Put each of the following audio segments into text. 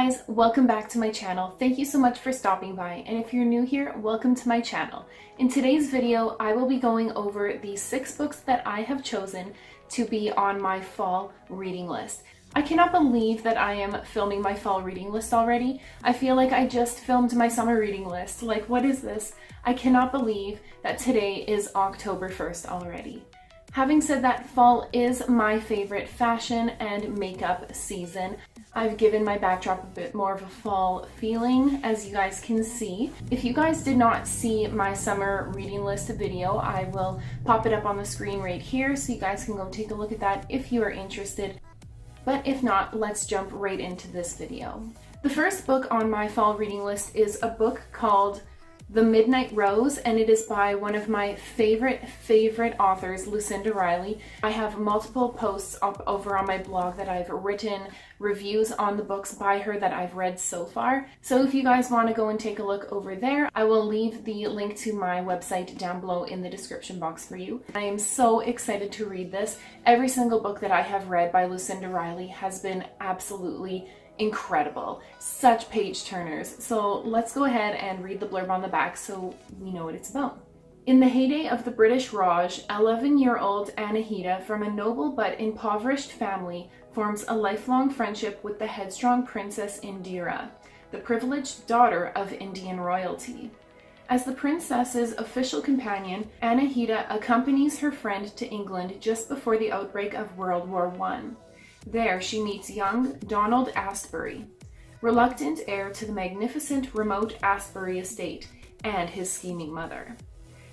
guys, welcome back to my channel. Thank you so much for stopping by, and if you're new here, welcome to my channel. In today's video, I will be going over the 6 books that I have chosen to be on my fall reading list. I cannot believe that I am filming my fall reading list already. I feel like I just filmed my summer reading list. Like, what is this? I cannot believe that today is October 1st already. Having said that, fall is my favorite fashion and makeup season. I've given my backdrop a bit more of a fall feeling, as you guys can see. If you guys did not see my summer reading list video, I will pop it up on the screen right here so you guys can go take a look at that if you are interested. But if not, let's jump right into this video. The first book on my fall reading list is a book called The Midnight Rose, and it is by one of my favorite authors, Lucinda Riley. I have multiple posts up over on my blog that I've written reviews on the books by her that I've read so far. So if you guys want to go and take a look over there, I will leave the link to my website down below in the description box for you. I am so excited to read this. Every single book that I have read by Lucinda Riley has been absolutely incredible. Such page turners. So let's go ahead and read the blurb on the back so we know what it's about. In the heyday of the British Raj, 11-year-old Anahita from a noble but impoverished family forms a lifelong friendship with the headstrong Princess Indira, the privileged daughter of Indian royalty. As the princess's official companion, Anahita accompanies her friend to England just before the outbreak of World War I. There she meets young Donald Astbury, reluctant heir to the magnificent remote Astbury estate, and his scheming mother.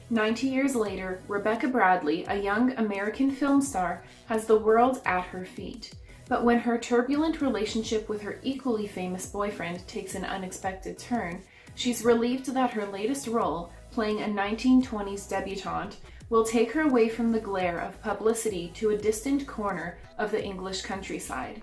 90 years later, Rebecca Bradley, a young American film star, has the world at her feet. But when her turbulent relationship with her equally famous boyfriend takes an unexpected turn, she's relieved that her latest role, playing a 1920s debutante, will take her away from the glare of publicity to a distant corner of the English countryside.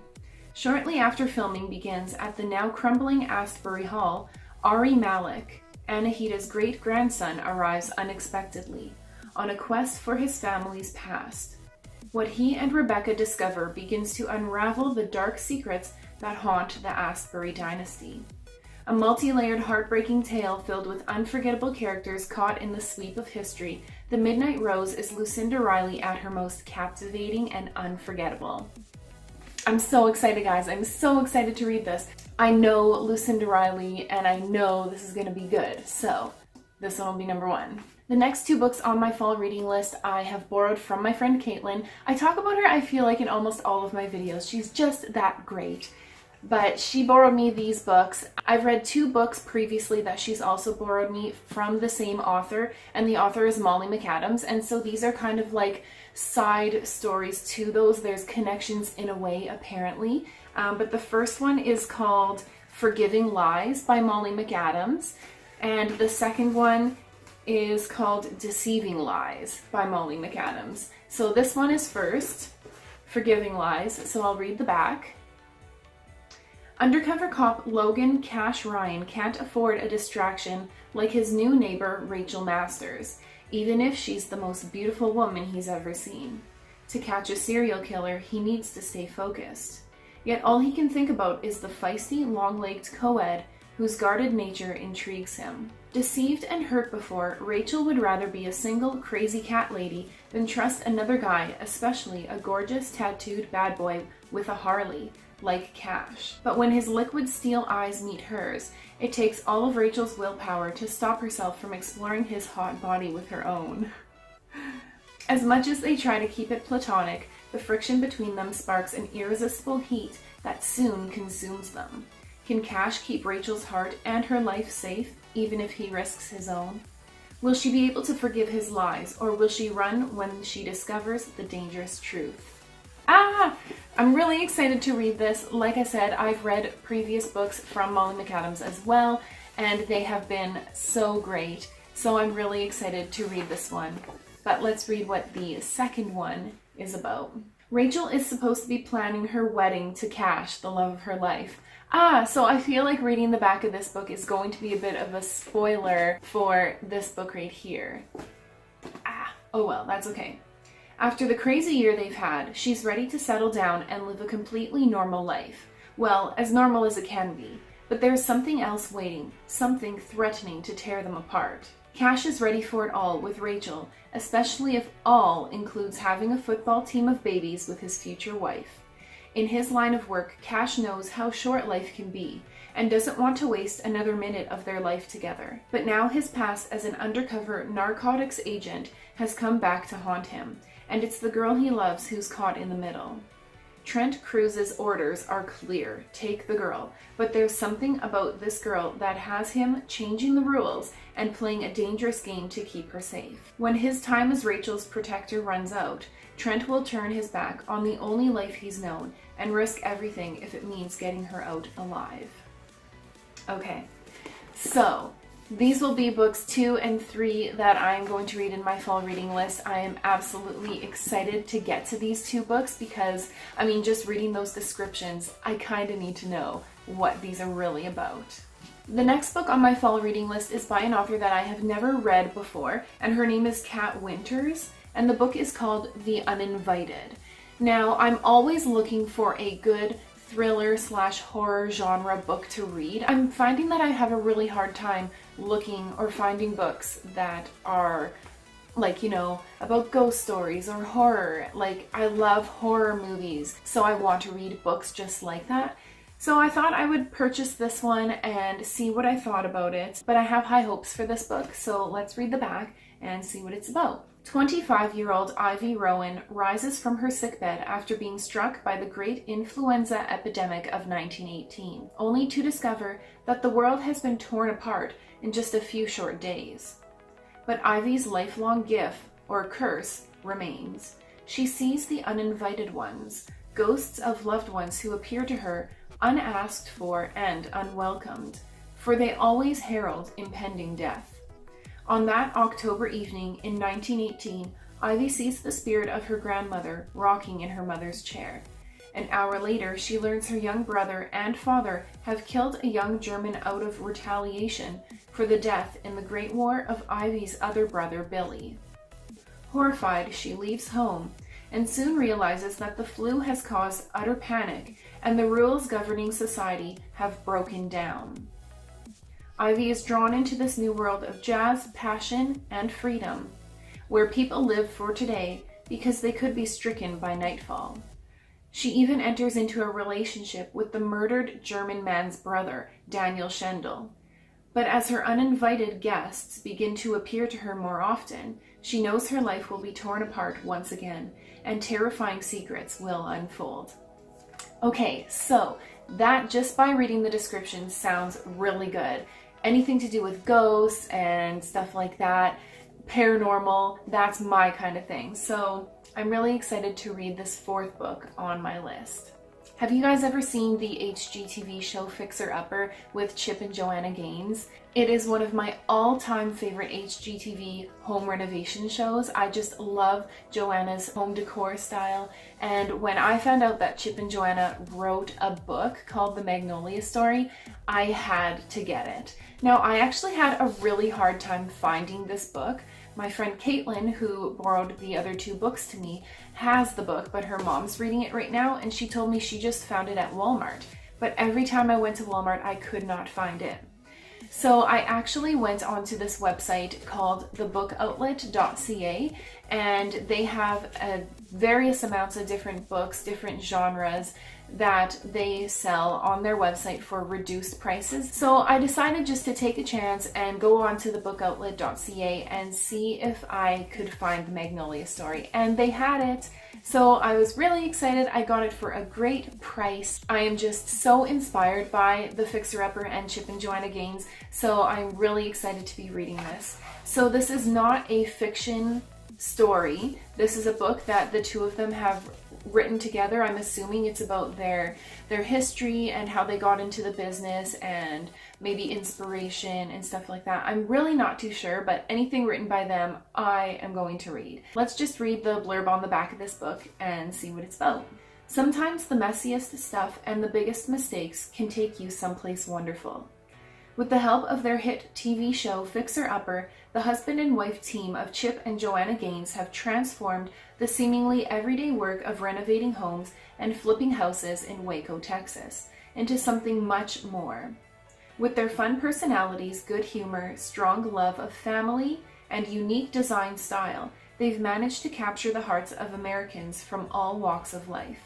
Shortly after filming begins at the now crumbling Astbury Hall, Ari Malik, Anahita's great-grandson, arrives unexpectedly, on a quest for his family's past. What he and Rebecca discover begins to unravel the dark secrets that haunt the Astbury dynasty. A multi-layered, heartbreaking tale filled with unforgettable characters caught in the sweep of history, The Midnight Rose is Lucinda Riley at her most captivating and unforgettable. I'm so excited, guys. I'm so excited to read this. I know Lucinda Riley, and I know this is going to be good, so this one will be number 1. The next 2 books on my fall reading list I have borrowed from my friend Caitlin. I talk about her, I feel like, in almost all of my videos. She's just that great. But she borrowed me these books. I've read 2 books previously that she's also borrowed me from the same author, and the author is Molly McAdams, and so these are kind of like side stories to those. There's connections in a way, apparently. But the first one is called Forgiving Lies by Molly McAdams, and the second one is called Deceiving Lies by Molly McAdams. So this one is first, Forgiving Lies, so I'll read the back. Undercover cop Logan Cash Ryan can't afford a distraction like his new neighbor Rachel Masters, even if she's the most beautiful woman he's ever seen. To catch a serial killer, he needs to stay focused. Yet all he can think about is the feisty, long-legged co-ed whose guarded nature intrigues him. Deceived and hurt before, Rachel would rather be a single, crazy cat lady than trust another guy, especially a gorgeous, tattooed bad boy with a Harley, like Cash. But when his liquid steel eyes meet hers, it takes all of Rachel's willpower to stop herself from exploring his hot body with her own. As much as they try to keep it platonic, the friction between them sparks an irresistible heat that soon consumes them. Can Cash keep Rachel's heart and her life safe, even if he risks his own? Will she be able to forgive his lies, or will she run when she discovers the dangerous truth? I'm really excited to read this. Like I said, I've read previous books from Molly McAdams as well, and they have been so great. So I'm really excited to read this one. But let's read what the second one is about. Rachel is supposed to be planning her wedding to Cash, the love of her life. So I feel like reading the back of this book is going to be a bit of a spoiler for this book right here. Oh well, that's okay. After the crazy year they've had, she's ready to settle down and live a completely normal life. Well, as normal as it can be. But there's something else waiting, something threatening to tear them apart. Cash is ready for it all with Rachel, especially if all includes having a football team of babies with his future wife. In his line of work, Cash knows how short life can be and doesn't want to waste another minute of their life together. But now his past as an undercover narcotics agent has come back to haunt him, and it's the girl he loves who's caught in the middle. Trent Cruz's orders are clear, take the girl, but there's something about this girl that has him changing the rules and playing a dangerous game to keep her safe. When his time as Rachel's protector runs out, Trent will turn his back on the only life he's known and risk everything if it means getting her out alive. Okay, so these will be books 2 and 3 that I'm going to read in my fall reading list. I am absolutely excited to get to these 2 books because, I mean, just reading those descriptions, I kind of need to know what these are really about. The next book on my fall reading list is by an author that I have never read before, and her name is Kat Winters, and the book is called The Uninvited. Now, I'm always looking for a good thriller/horror genre book to read. I'm finding that I have a really hard time looking or finding books that are like, you know, about ghost stories or horror. Like, I love horror movies, so I want to read books just like that. So I thought I would purchase this one and see what I thought about it, but I have high hopes for this book, so let's read the back and see what it's about. 25-year-old Ivy Rowan rises from her sickbed after being struck by the great influenza epidemic of 1918, only to discover that the world has been torn apart in just a few short days. But Ivy's lifelong gift, or curse, remains. She sees the uninvited ones, ghosts of loved ones who appear to her unasked for and unwelcomed, for they always herald impending death. On that October evening in 1918, Ivy sees the spirit of her grandmother rocking in her mother's chair. An hour later, she learns her young brother and father have killed a young German out of retaliation for the death in the Great War of Ivy's other brother, Billy. Horrified, she leaves home and soon realizes that the flu has caused utter panic and the rules governing society have broken down. Ivy is drawn into this new world of jazz, passion, and freedom, where people live for today because they could be stricken by nightfall. She even enters into a relationship with the murdered German man's brother, Daniel Schendel. But as her uninvited guests begin to appear to her more often, she knows her life will be torn apart once again, and terrifying secrets will unfold. Okay, so that, just by reading the description, sounds really good. Anything to do with ghosts and stuff like that, paranormal, that's my kind of thing. So I'm really excited to read this 4th book on my list. Have you guys ever seen the HGTV show Fixer Upper with Chip and Joanna Gaines? It is one of my all-time favorite HGTV home renovation shows. I just love Joanna's home decor style. And when I found out that Chip and Joanna wrote a book called The Magnolia Story, I had to get it. Now, I actually had a really hard time finding this book. My friend Caitlin, who borrowed the other 2 books to me, has the book, but her mom's reading it right now, and she told me she just found it at Walmart. But every time I went to Walmart, I could not find it. So I actually went onto this website called thebookoutlet.ca, and they have various amounts of different books, different genres that they sell on their website for reduced prices. So I decided just to take a chance and go on to thebookoutlet.ca and see if I could find the Magnolia Story, and they had it. So I was really excited. I got it for a great price. I am just so inspired by the Fixer Upper and Chip and Joanna Gaines, so I'm really excited to be reading this. So this is not a fiction story. This is a book that the 2 of them have written together. I'm assuming it's about their history and how they got into the business and maybe inspiration and stuff like that. I'm really not too sure, but anything written by them, I am going to read. Let's just read the blurb on the back of this book and see what it's about. Sometimes the messiest stuff and the biggest mistakes can take you someplace wonderful. With the help of their hit TV show Fixer Upper, the husband and wife team of Chip and Joanna Gaines have transformed the seemingly everyday work of renovating homes and flipping houses in Waco, Texas, into something much more. With their fun personalities, good humor, strong love of family, and unique design style, they've managed to capture the hearts of Americans from all walks of life.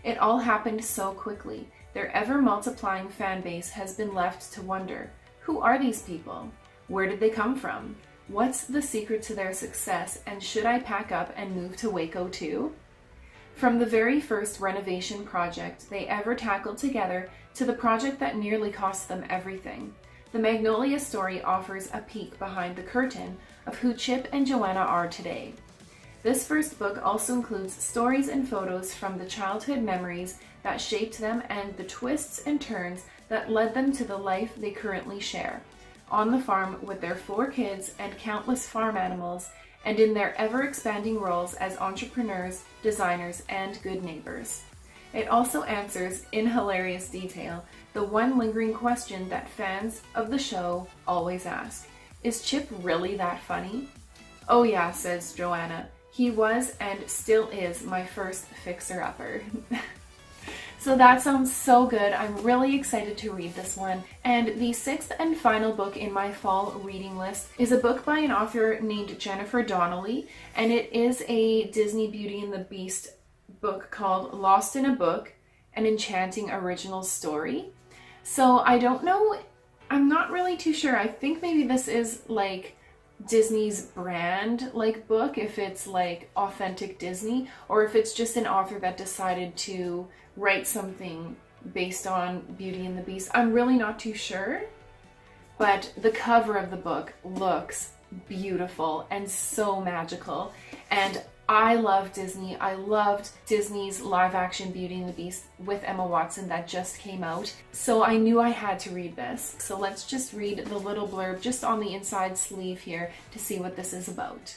It all happened so quickly. Their ever-multiplying fan base has been left to wonder, who are these people? Where did they come from? What's the secret to their success, and should I pack up and move to Waco too? From the very first renovation project they ever tackled together to the project that nearly cost them everything, the Magnolia Story offers a peek behind the curtain of who Chip and Joanna are today. This first book also includes stories and photos from the childhood memories that shaped them and the twists and turns that led them to the life they currently share, on the farm with their 4 kids and countless farm animals, and in their ever-expanding roles as entrepreneurs, designers, and good neighbors. It also answers, in hilarious detail, the one lingering question that fans of the show always ask. Is Chip really that funny? Oh yeah, says Joanna. He was and still is my first fixer-upper. So that sounds so good. I'm really excited to read this one. And the 6th and final book in my fall reading list is a book by an author named Jennifer Donnelly, and it is a Disney Beauty and the Beast book called Lost in a Book, an Enchanting Original Story. So I don't know, I'm not really too sure. I think maybe this is like Disney's brand like book, if it's like authentic Disney, or if it's just an author that decided to write something based on Beauty and the Beast. I'm really not too sure, but the cover of the book looks beautiful and so magical, and I love Disney. I loved Disney's live action Beauty and the Beast with Emma Watson that just came out, so I knew I had to read this. So let's just read the little blurb just on the inside sleeve here to see what this is about.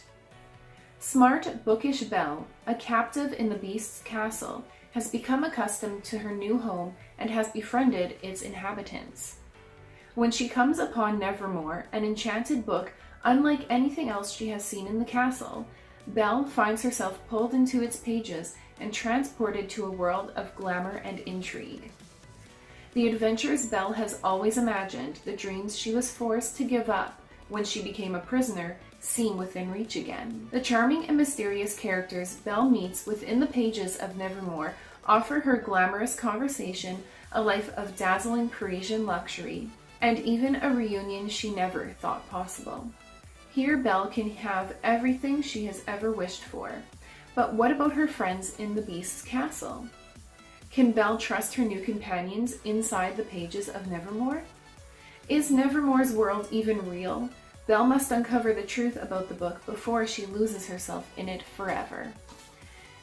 Smart, bookish Belle, a captive in the Beast's castle, has become accustomed to her new home and has befriended its inhabitants. When she comes upon Nevermore, an enchanted book unlike anything else she has seen in the castle, Belle finds herself pulled into its pages and transported to a world of glamour and intrigue. The adventures Belle has always imagined, the dreams she was forced to give up when she became a prisoner, seem within reach again. The charming and mysterious characters Belle meets within the pages of Nevermore offer her glamorous conversation, a life of dazzling Parisian luxury, and even a reunion she never thought possible. Here Belle can have everything she has ever wished for. But what about her friends in the Beast's castle? Can Belle trust her new companions inside the pages of Nevermore? Is Nevermore's world even real? Belle must uncover the truth about the book before she loses herself in it forever.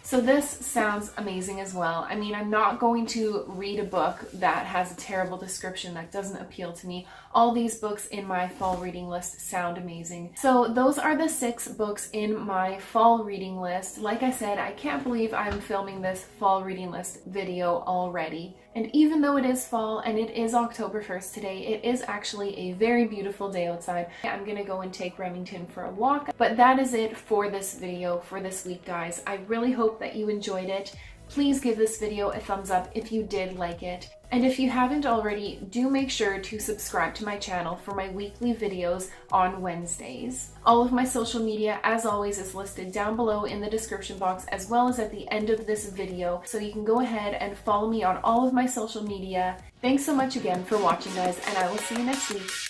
So this sounds amazing as well. I mean, I'm not going to read a book that has a terrible description that doesn't appeal to me. All these books in my fall reading list sound amazing. So those are the 6 books in my fall reading list. Like I said, I can't believe I'm filming this fall reading list video already. And even though it is fall and it is October 1st today, it is actually a very beautiful day outside. I'm gonna go and take Remington for a walk. But that is it for this video for this week, guys. I really hope that you enjoyed it. Please give this video a thumbs up if you did like it. And if you haven't already, do make sure to subscribe to my channel for my weekly videos on Wednesdays. All of my social media, as always, is listed down below in the description box as well as at the end of this video, so you can go ahead and follow me on all of my social media. Thanks so much again for watching, guys, and I will see you next week.